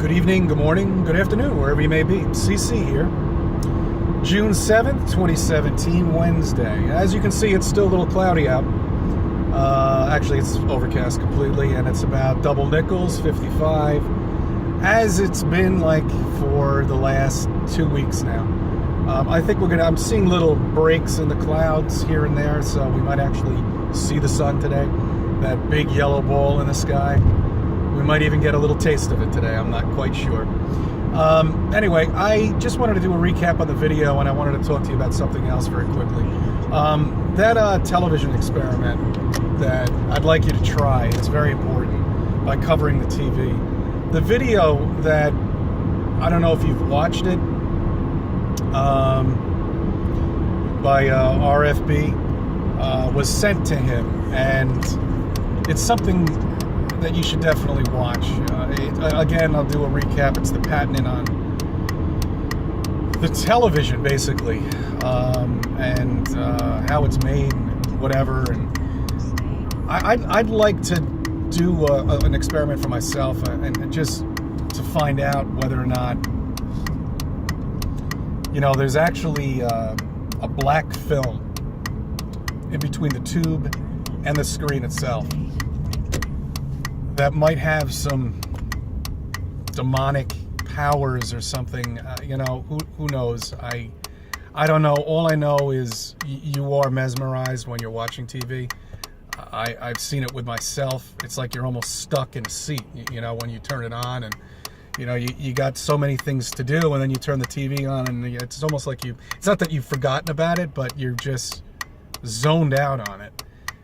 Good evening, good morning, good afternoon, wherever you may be. CC here. June 7th, 2017, Wednesday. As you can see, it's still a little cloudy out. Actually, it's overcast completely, and it's about double nickels, 55, as it's been like for the last 2 weeks now. I think I'm seeing little breaks in the clouds here and there, so we might actually see the sun today. That big yellow ball in the sky. We might even get a little taste of it today. I'm not quite sure. Anyway, I just wanted to do a recap on the video, and I wanted to talk to you about something else very quickly. That television experiment that I'd like you to try is very important by covering the TV. The video that, I don't know if you've watched it, by RFB, was sent to him, and it's something that you should definitely watch. Again, I'll do a recap. It's the patenting on the television, basically, and how it's made, and whatever. And I'd like to do an experiment for myself, and just to find out whether or not, there's actually a black film in between the tube and the screen itself that might have some demonic powers or something. Who knows? I don't know. All I know is you are mesmerized when you're watching TV. I've seen it with myself. It's like you're almost stuck in a seat, when you turn it on, and you got so many things to do, and then you turn the TV on, and it's almost like it's not that you've forgotten about it, but you're just zoned out on it.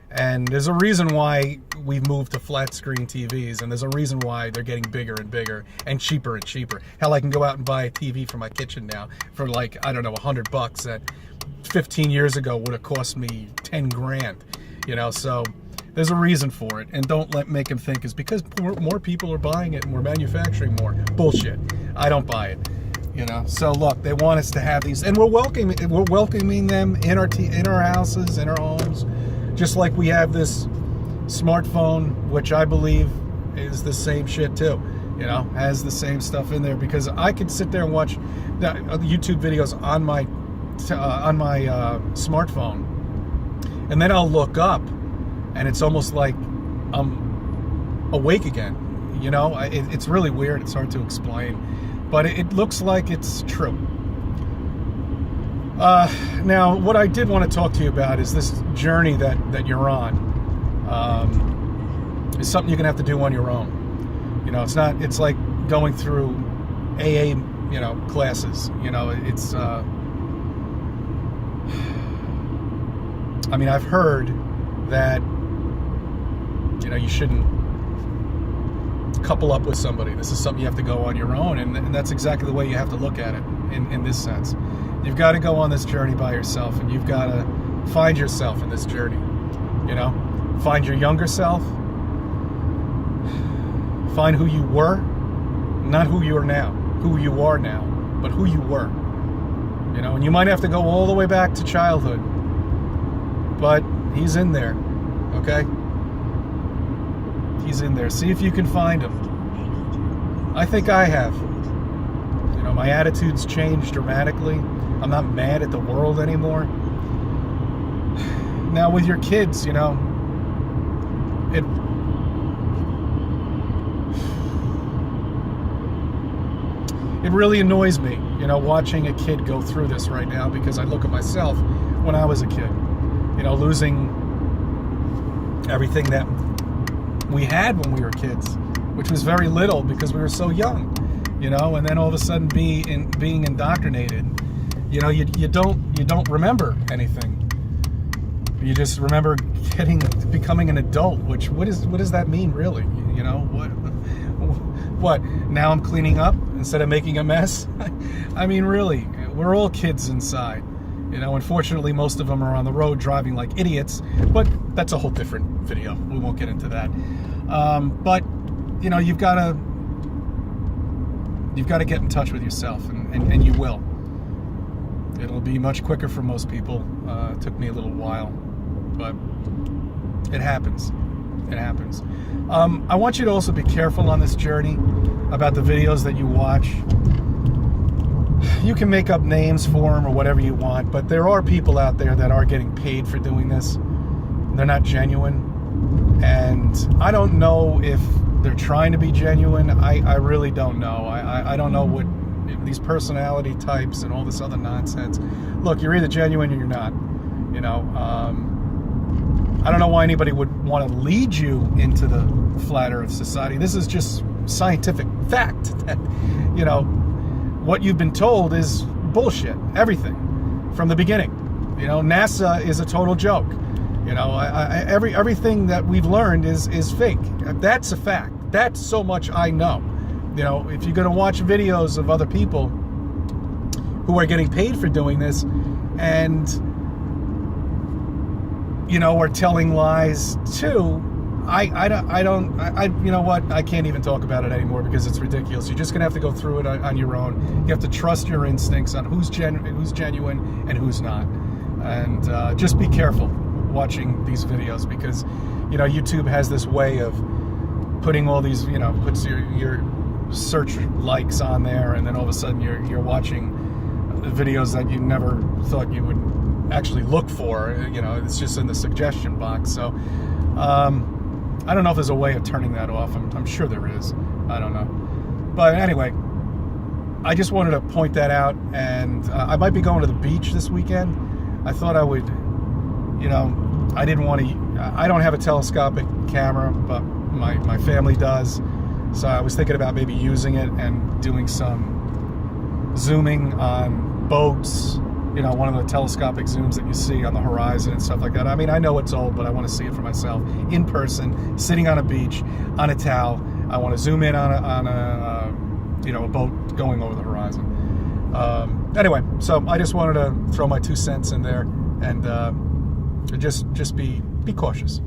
And there's a reason why we've moved to flat screen TVs, and there's a reason why they're getting bigger and bigger and cheaper and cheaper. Hell, I can go out and buy a TV for my kitchen now for like, I don't know, $100 that 15 years ago would have cost me 10 grand, so there's a reason for it. And don't make them think it's because more people are buying it and we're manufacturing more. Bullshit. I don't buy it. So look, they want us to have these, and we're welcoming them in our houses, in our homes. Just like we have this smartphone, which I believe is the same shit too, has the same stuff in there, because I could sit there and watch YouTube videos on my smartphone, and then I'll look up, and it's almost like I'm awake again. It's really weird. It's hard to explain, but it looks like it's true. Now, what I did want to talk to you about is this journey that you're on. It's something you're going to have to do on your own. It's like going through AA, classes. It's, I've heard that, you shouldn't couple up with somebody. This is something you have to go on your own, and that's exactly the way you have to look at it in this sense. You've got to go on this journey by yourself, and you've got to find yourself in this journey. Find your younger self. Find who you were, not who you are now. Who you are now, but who you were. And you might have to go all the way back to childhood, but he's in there, okay? He's in there. See if you can find him. I think I have. My attitude's changed dramatically. I'm not mad at the world anymore. Now with your kids, it really annoys me, watching a kid go through this right now, because I look at myself when I was a kid, losing everything that we had when we were kids, which was very little because we were so young, and then all of a sudden being indoctrinated. You don't remember anything. You just remember becoming an adult. Which what does that mean really? What? Now I'm cleaning up instead of making a mess. Really, we're all kids inside. Unfortunately, most of them are on the road driving like idiots. But that's a whole different video. We won't get into that. But you've got to get in touch with yourself, and you will. It'll be much quicker for most people. It took me a little while, but it happens. it happens. I want you to also be careful on this journey about the videos that you watch. You can make up names for them or whatever you want, but there are people out there that are getting paid for doing this. They're not genuine, and I don't know if they're trying to be genuine. I really don't know. I don't know what these personality types and all this other nonsense. Look, you're either genuine or you're not. You know, I don't know why anybody would want to lead you into the flat Earth society. This is just scientific fact that, you know, what you've been told is bullshit. Everything from the beginning. You know, NASA is a total joke. You know, everything that we've learned is fake. That's a fact. That's so much I know. You know, if you're going to watch videos of other people who are getting paid for doing this and, you know, are telling lies too, I you know what? I can't even talk about it anymore because it's ridiculous. You're just going to have to go through it on your own. You have to trust your instincts on who's genuine and who's not. And just be careful watching these videos because, you know, YouTube has this way of putting all these, you know, puts your search likes on there, and then all of a sudden you're watching videos that you never thought you would actually look for. You know, it's just in the suggestion box. So I don't know if there's a way of turning that off. I'm sure there is. I don't know. But anyway, I just wanted to point that out, and I might be going to the beach this weekend. I thought I would, you know, I don't have a telescopic camera, but my family does. So I was thinking about maybe using it and doing some zooming on boats, you know, one of the telescopic zooms that you see on the horizon and stuff like that. I mean, I know it's old, but I want to see it for myself in person, sitting on a beach, on a towel. I want to zoom in on a you know, a boat going over the horizon. Anyway, so I just wanted to throw my 2 cents in there and just be cautious.